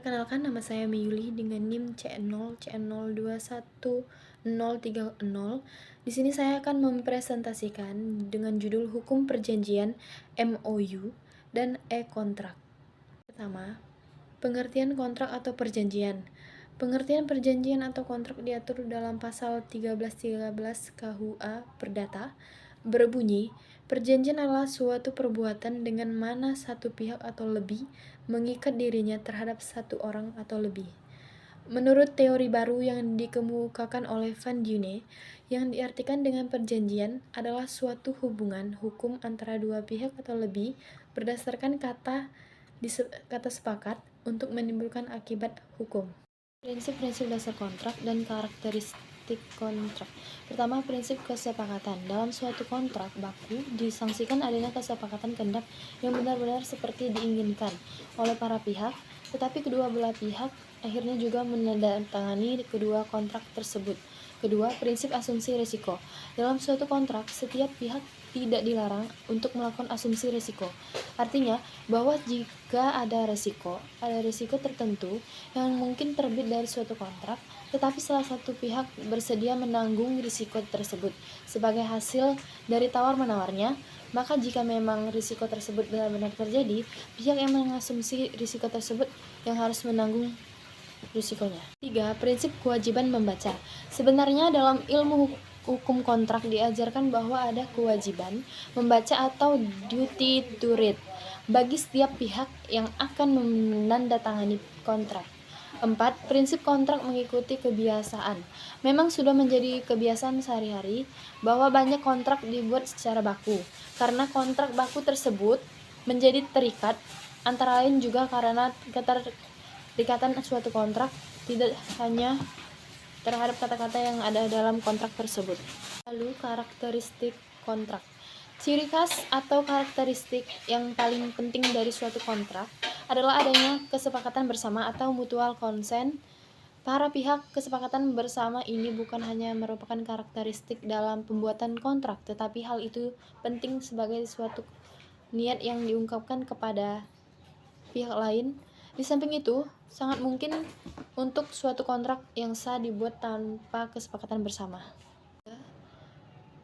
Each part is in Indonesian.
Perkenalkan, nama saya Meyuli dengan NIM C0C021030. Di sini saya akan mempresentasikan dengan judul Hukum Perjanjian MOU dan e-kontrak. Pertama, pengertian kontrak atau perjanjian. Pengertian perjanjian atau kontrak diatur dalam pasal 1313 KUA Perdata, berbunyi, perjanjian adalah suatu perbuatan dengan mana satu pihak atau lebih mengikat dirinya terhadap satu orang atau lebih. Menurut teori baru yang dikemukakan oleh Van Dune, yang diartikan dengan perjanjian adalah suatu hubungan hukum antara dua pihak atau lebih berdasarkan kata sepakat untuk menimbulkan akibat hukum. Prinsip-prinsip dasar kontrak dan karakteristik kontrak. Pertama, prinsip kesepakatan. Dalam suatu kontrak baku disangsikan adanya kesepakatan kehendak yang benar-benar seperti diinginkan oleh para pihak, tetapi kedua belah pihak akhirnya juga menandatangani kedua kontrak tersebut. Kedua, prinsip asumsi risiko. Dalam suatu kontrak, setiap pihak tidak dilarang untuk melakukan asumsi risiko. Artinya, bahwa jika ada risiko tertentu yang mungkin terbit dari suatu kontrak, tetapi salah satu pihak bersedia menanggung risiko tersebut sebagai hasil dari tawar-menawarnya, maka jika memang risiko tersebut benar-benar terjadi, pihak yang mengasumsi risiko tersebut yang harus menanggung risikonya. 3. Prinsip kewajiban membaca. Sebenarnya dalam ilmu hukum kontrak diajarkan bahwa ada kewajiban membaca atau duty to read bagi setiap pihak yang akan menandatangani kontrak. 4. Prinsip kontrak mengikuti kebiasaan. Memang sudah menjadi kebiasaan sehari-hari bahwa banyak kontrak dibuat secara baku, karena kontrak baku tersebut menjadi terikat, antara lain juga karena keterikatan suatu kontrak tidak hanya terhadap kata-kata yang ada dalam kontrak tersebut. Lalu, karakteristik kontrak. Ciri khas atau karakteristik yang paling penting dari suatu kontrak adalah adanya kesepakatan bersama atau mutual consent. Para pihak kesepakatan bersama ini bukan hanya merupakan karakteristik dalam pembuatan kontrak, tetapi hal itu penting sebagai suatu niat yang diungkapkan kepada pihak lain. Di samping itu, sangat mungkin untuk suatu kontrak yang sah dibuat tanpa kesepakatan bersama.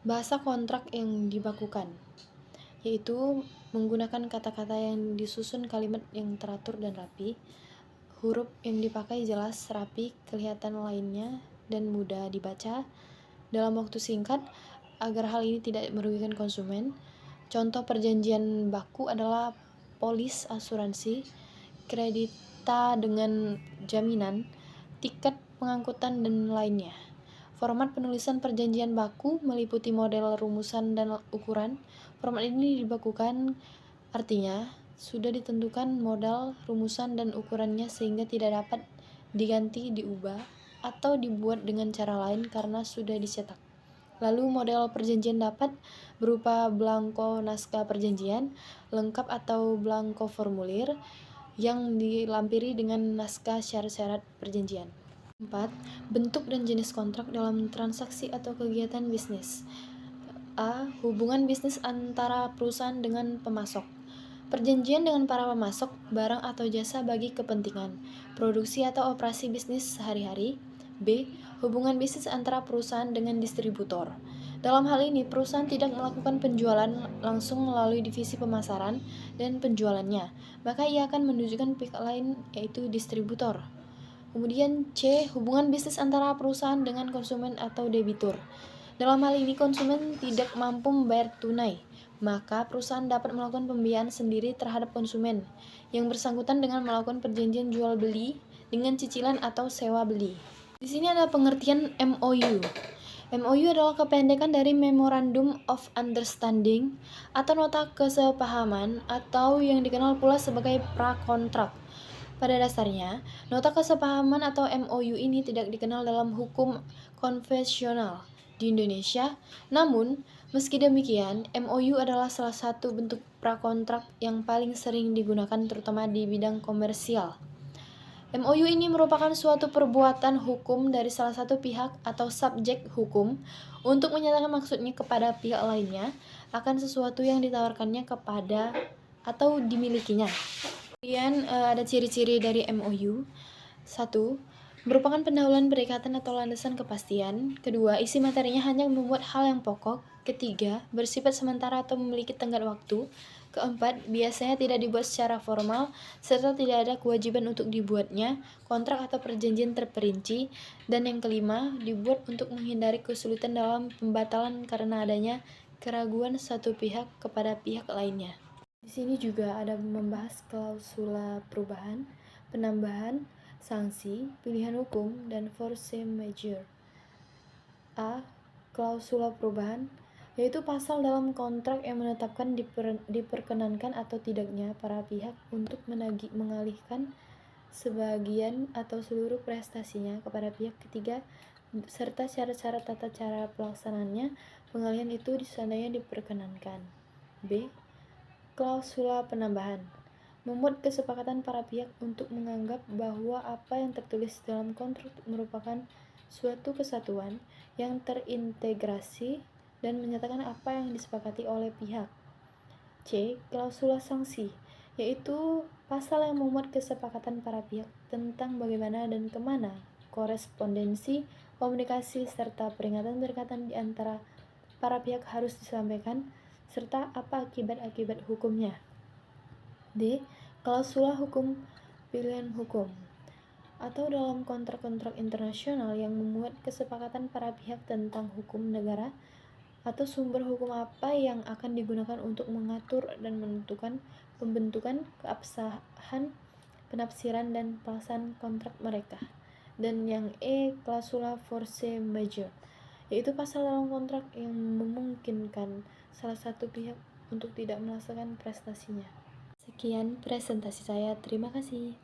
Bahasa kontrak yang dibakukan, yaitu menggunakan kata-kata yang disusun kalimat yang teratur dan rapi, huruf yang dipakai jelas, rapi, kelihatan lainnya, dan mudah dibaca dalam waktu singkat agar hal ini tidak merugikan konsumen. Contoh perjanjian baku adalah polis asuransi, kredita dengan jaminan, tiket pengangkutan, dan lainnya. Format penulisan perjanjian baku meliputi model, rumusan, dan ukuran. Format ini dibakukan, artinya sudah ditentukan modal, rumusan, dan ukurannya sehingga tidak dapat diganti, diubah, atau dibuat dengan cara lain karena sudah dicetak. Lalu model perjanjian dapat berupa belangko naskah perjanjian lengkap atau belangko formulir yang dilampiri dengan naskah syarat-syarat perjanjian. 4. Bentuk dan jenis kontrak dalam transaksi atau kegiatan bisnis. A. Hubungan bisnis antara perusahaan dengan pemasok. Perjanjian dengan para pemasok barang atau jasa bagi kepentingan produksi atau operasi bisnis sehari-hari. B. Hubungan bisnis antara perusahaan dengan distributor. Dalam hal ini, perusahaan tidak melakukan penjualan langsung melalui divisi pemasaran dan penjualannya, maka ia akan menunjukkan pihak lain, yaitu distributor. Kemudian C. Hubungan bisnis antara perusahaan dengan konsumen atau debitur. Dalam hal ini konsumen tidak mampu membayar tunai, maka perusahaan dapat melakukan pembiayaan sendiri terhadap konsumen yang bersangkutan dengan melakukan perjanjian jual beli dengan cicilan atau sewa beli. Di sini ada pengertian MOU. MOU adalah kependekan dari Memorandum of Understanding atau nota kesepahaman atau yang dikenal pula sebagai prakontrak. Pada dasarnya, nota kesepahaman atau MOU ini tidak dikenal dalam hukum konvensional di Indonesia. Namun, meski demikian, MOU adalah salah satu bentuk prakontrak yang paling sering digunakan terutama di bidang komersial. MOU ini merupakan suatu perbuatan hukum dari salah satu pihak atau subjek hukum untuk menyatakan maksudnya kepada pihak lainnya akan sesuatu yang ditawarkannya kepada atau dimilikinya. Kemudian ada ciri-ciri dari MOU. 1. Merupakan pendahuluan perikatan atau landasan kepastian. Kedua, isi materinya hanya memuat hal yang pokok. Ketiga, bersifat sementara atau memiliki tenggat waktu. Keempat, biasanya tidak dibuat secara formal, serta tidak ada kewajiban untuk dibuatnya, kontrak atau perjanjian terperinci. Dan yang kelima, dibuat untuk menghindari kesulitan dalam pembatalan karena adanya keraguan satu pihak kepada pihak lainnya. Di sini juga ada membahas klausula perubahan, penambahan, sanksi, pilihan hukum, dan force majeure. A. Klausula perubahan, yaitu pasal dalam kontrak yang menetapkan diperkenankan atau tidaknya para pihak untuk mengalihkan sebagian atau seluruh prestasinya kepada pihak ketiga serta syarat-syarat tata cara pelaksanaannya. Pengalihan itu seandainya diperkenankan. B. Klausula penambahan memuat kesepakatan para pihak untuk menganggap bahwa apa yang tertulis dalam kontrak merupakan suatu kesatuan yang terintegrasi dan menyatakan apa yang disepakati oleh pihak. C. Klausula sanksi, yaitu pasal yang memuat kesepakatan para pihak tentang bagaimana dan kemana korespondensi, komunikasi, serta peringatan-peringatan di antara para pihak harus disampaikan, serta apa akibat-akibat hukumnya. D. Klausula hukum pilihan hukum, atau dalam kontrak-kontrak internasional yang memuat kesepakatan para pihak tentang hukum negara atau sumber hukum apa yang akan digunakan untuk mengatur dan menentukan pembentukan, keabsahan, penafsiran, dan pelaksanaan kontrak mereka. Dan yang E. Klausula force majeure, yaitu pasal dalam kontrak yang memungkinkan salah satu pihak untuk tidak melaksanakan prestasinya. Sekian presentasi saya, terima kasih.